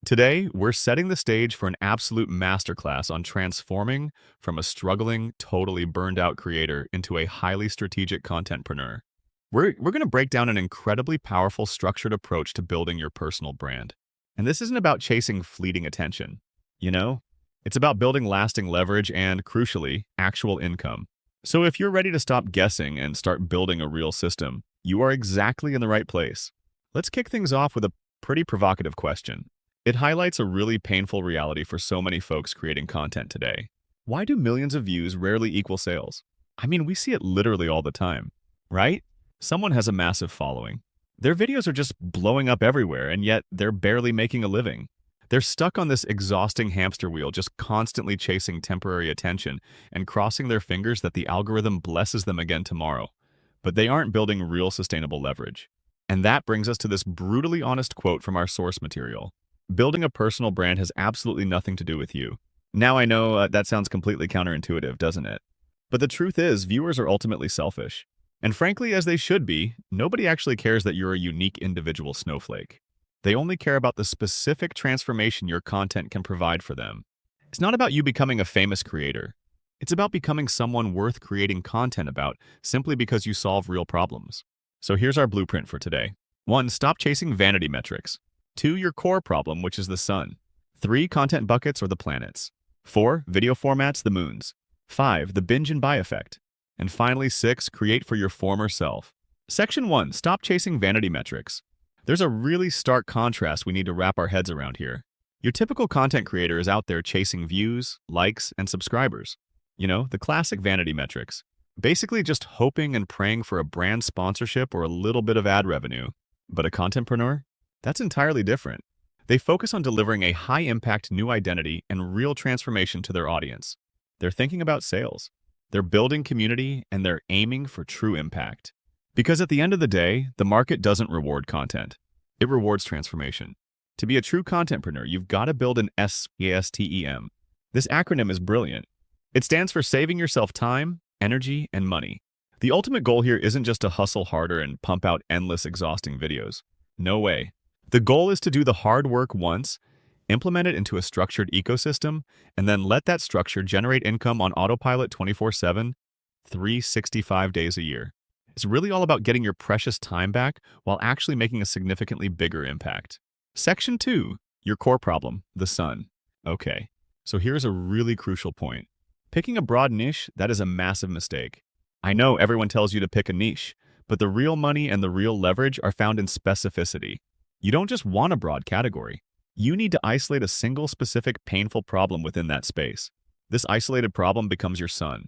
Today, we're setting the stage for an absolute masterclass on transforming from a struggling, totally burned out creator into a highly strategic contentpreneur. We're going to break down an incredibly powerful, structured approach to building your personal brand. And this isn't about chasing fleeting attention. You know, it's about building lasting leverage and, crucially, actual income. So if you're ready to stop guessing and start building a real system, you are exactly in the right place. Let's kick things off with a pretty provocative question. It highlights a really painful reality for so many folks creating content today. Why do millions of views rarely equal sales? I mean, we see it literally all the time, right? Someone has a massive following. Their videos are just blowing up everywhere, and yet they're barely making a living. They're stuck on this exhausting hamster wheel, just constantly chasing temporary attention and crossing their fingers that the algorithm blesses them again tomorrow. But they aren't building real sustainable leverage. And that brings us to this brutally honest quote from our source material. Building a personal brand has absolutely nothing to do with you. Now I know that sounds completely counterintuitive, doesn't it? But the truth is, viewers are ultimately selfish. And frankly, as they should be, nobody actually cares that you're a unique individual snowflake. They only care about the specific transformation your content can provide for them. It's not about you becoming a famous creator. It's about becoming someone worth creating content about simply because you solve real problems. So here's our blueprint for today. 1. Stop chasing vanity metrics. 2. Your core problem, which is the sun. 3. Content buckets or the planets. 4. Video formats, the moons. 5. The binge and buy effect. And finally, 6. Create for your former self. Section 1. Stop chasing vanity metrics. There's a really stark contrast we need to wrap our heads around here. Your typical content creator is out there chasing views, likes, and subscribers. You know, the classic vanity metrics. Basically just hoping and praying for a brand sponsorship or a little bit of ad revenue. But a contentpreneur? That's entirely different. They focus on delivering a high-impact new identity and real transformation to their audience. They're thinking about sales. They're building community, and they're aiming for true impact. Because at the end of the day, the market doesn't reward content. It rewards transformation. To be a true contentpreneur, you've got to build an SPSTEM. This acronym is brilliant. It stands for saving yourself time, energy, and money. The ultimate goal here isn't just to hustle harder and pump out endless, exhausting videos. No way. The goal is to do the hard work once, implement it into a structured ecosystem, and then let that structure generate income on autopilot 24/7, 365 days a year. It's really all about getting your precious time back while actually making a significantly bigger impact. Section 2, your core problem, the sun. Okay, so here's a really crucial point. Picking a broad niche, that is a massive mistake. I know everyone tells you to pick a niche, but the real money and the real leverage are found in specificity. You don't just want a broad category. You need to isolate a single specific painful problem within that space. This isolated problem becomes your sun.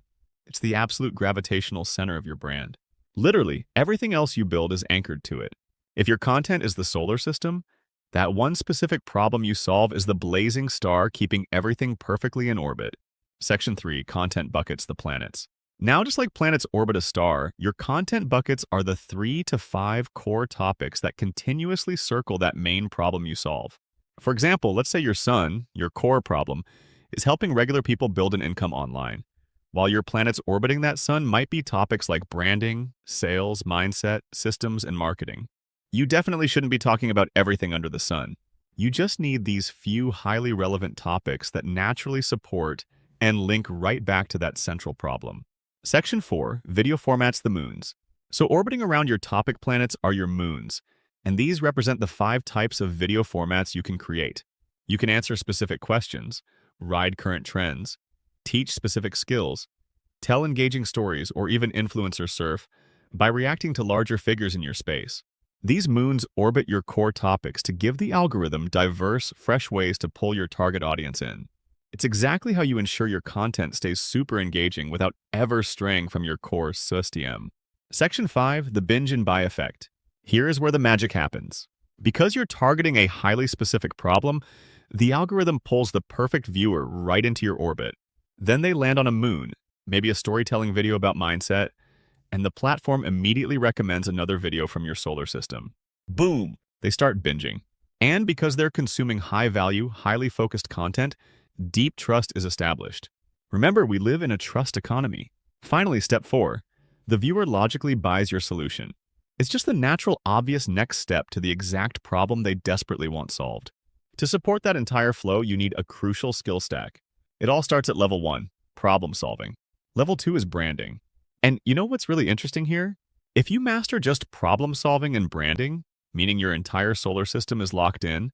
It's the absolute gravitational center of your brand. Literally, everything else you build is anchored to it. If your content is the solar system, that one specific problem you solve is the blazing star keeping everything perfectly in orbit. Section 3, content buckets, the planets. Now, just like planets orbit a star, your content buckets are the 3 to 5 core topics that continuously circle that main problem you solve. For example, let's say your sun, your core problem, is helping regular people build an income online, while your planets orbiting that sun might be topics like branding, sales, mindset, systems, and marketing. You definitely shouldn't be talking about everything under the sun. You just need these few highly relevant topics that naturally support and link right back to that central problem. Section 4, video formats, the moons. So orbiting around your topic planets are your moons, and these represent the 5 types of video formats you can create. You can answer specific questions, ride current trends, teach specific skills, tell engaging stories, or even influencer surf by reacting to larger figures in your space. These moons orbit your core topics to give the algorithm diverse, fresh ways to pull your target audience in. It's exactly how you ensure your content stays super engaging without ever straying from your core system. Section 5, the binge and buy effect. Here is where the magic happens. Because you're targeting a highly specific problem, the algorithm pulls the perfect viewer right into your orbit. Then they land on a moon, maybe a storytelling video about mindset, and the platform immediately recommends another video from your solar system. Boom! They start binging. And because they're consuming high-value, highly focused content, deep trust is established. Remember, we live in a trust economy. Finally, step 4. The viewer logically buys your solution. It's just the natural, obvious next step to the exact problem they desperately want solved. To support that entire flow, you need a crucial skill stack. It all starts at level 1, problem solving. Level 2 is branding. And you know what's really interesting here? If you master just problem solving and branding, meaning your entire solar system is locked in,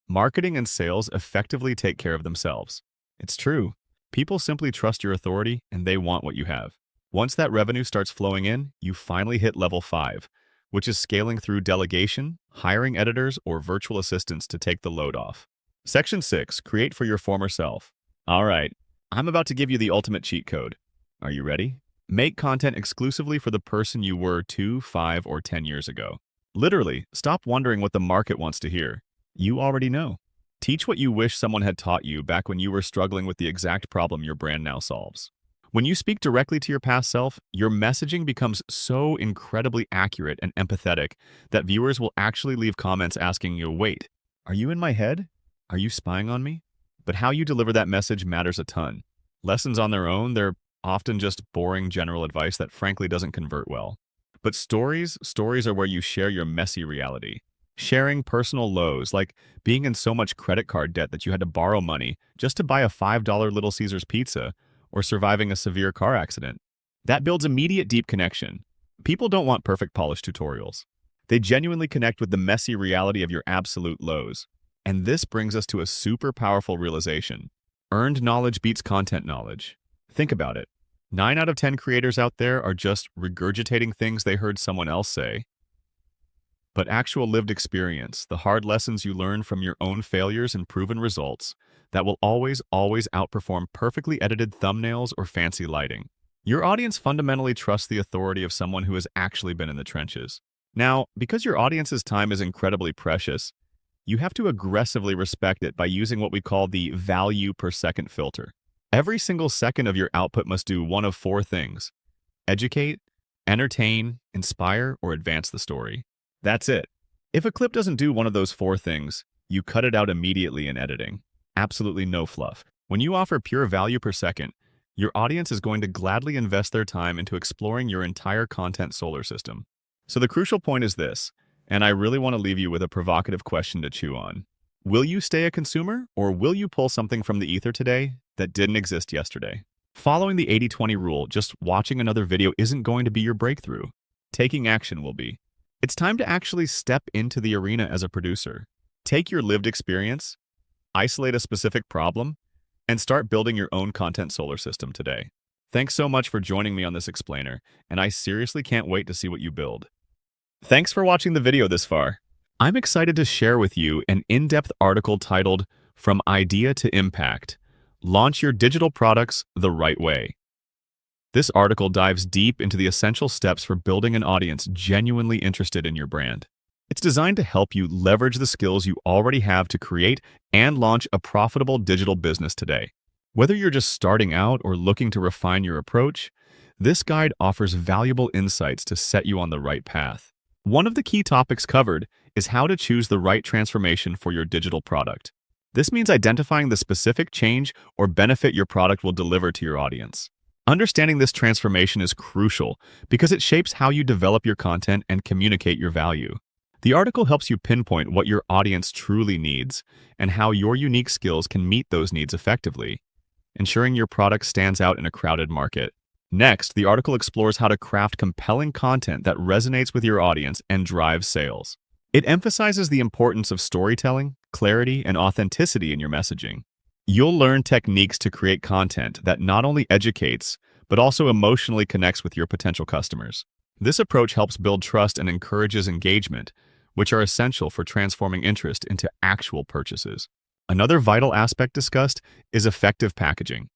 marketing and sales effectively take care of themselves. It's true. People simply trust your authority and they want what you have. Once that revenue starts flowing in, you finally hit level 5, which is scaling through delegation, hiring editors, or virtual assistants to take the load off. Section 6, create for your former self. All right, I'm about to give you the ultimate cheat code. Are you ready? Make content exclusively for the person you were 2, 5, or 10 years ago. Literally, stop wondering what the market wants to hear. You already know. Teach what you wish someone had taught you back when you were struggling with the exact problem your brand now solves. When you speak directly to your past self, your messaging becomes so incredibly accurate and empathetic that viewers will actually leave comments asking you, wait, are you in my head? Are you spying on me? But how you deliver that message matters a ton. Lessons on their own, they're often just boring general advice that frankly doesn't convert well. But stories are where you share your messy reality. Sharing personal lows, like being in so much credit card debt that you had to borrow money just to buy a $5 Little Caesars pizza, or surviving a severe car accident. That builds immediate deep connection. People don't want perfect polished tutorials. They genuinely connect with the messy reality of your absolute lows. And this brings us to a super powerful realization. Earned knowledge beats content knowledge. Think about it. 9 out of 10 creators out there are just regurgitating things they heard someone else say. But actual lived experience, the hard lessons you learn from your own failures and proven results, that will always outperform perfectly edited thumbnails or fancy lighting. Your audience fundamentally trusts the authority of someone who has actually been in the trenches. Now, because your audience's time is incredibly precious, you have to aggressively respect it by using what we call the value per second filter. Every single second of your output must do one of 4 things: educate, entertain, inspire, or advance the story. That's it. If a clip doesn't do one of those 4 things, you cut it out immediately in editing. Absolutely no fluff. When you offer pure value per second, your audience is going to gladly invest their time into exploring your entire content solar system. So the crucial point is this, and I really want to leave you with a provocative question to chew on. Will you stay a consumer, or will you pull something from the ether today that didn't exist yesterday? Following the 80-20 rule, just watching another video isn't going to be your breakthrough. Taking action will be. It's time to actually step into the arena as a producer. Take your lived experience, isolate a specific problem, and start building your own content solar system today. Thanks so much for joining me on this explainer, and I seriously can't wait to see what you build. Thanks for watching the video this far. I'm excited to share with you an in-depth article titled From Idea to Impact: Launch Your Digital Products the Right Way. This article dives deep into the essential steps for building an audience genuinely interested in your brand. It's designed to help you leverage the skills you already have to create and launch a profitable digital business today. Whether you're just starting out or looking to refine your approach, this guide offers valuable insights to set you on the right path. One of the key topics covered is how to choose the right transformation for your digital product. This means identifying the specific change or benefit your product will deliver to your audience. Understanding this transformation is crucial because it shapes how you develop your content and communicate your value. The article helps you pinpoint what your audience truly needs and how your unique skills can meet those needs effectively, ensuring your product stands out in a crowded market. Next, the article explores how to craft compelling content that resonates with your audience and drives sales. It emphasizes the importance of storytelling, clarity, and authenticity in your messaging. You'll learn techniques to create content that not only educates, but also emotionally connects with your potential customers. This approach helps build trust and encourages engagement, which are essential for transforming interest into actual purchases. Another vital aspect discussed is effective packaging,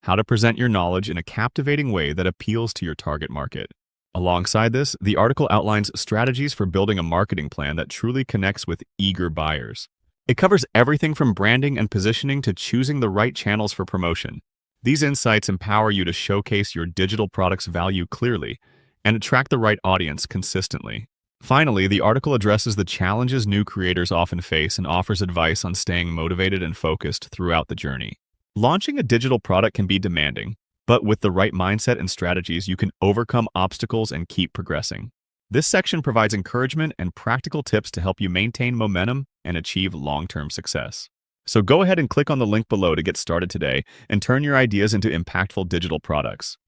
how to present your knowledge in a captivating way that appeals to your target market. Alongside this, the article outlines strategies for building a marketing plan that truly connects with eager buyers. It covers everything from branding and positioning to choosing the right channels for promotion. These insights empower you to showcase your digital product's value clearly and attract the right audience consistently. Finally, the article addresses the challenges new creators often face and offers advice on staying motivated and focused throughout the journey. Launching a digital product can be demanding, but with the right mindset and strategies, you can overcome obstacles and keep progressing. This section provides encouragement and practical tips to help you maintain momentum and achieve long-term success. So go ahead and click on the link below to get started today and turn your ideas into impactful digital products.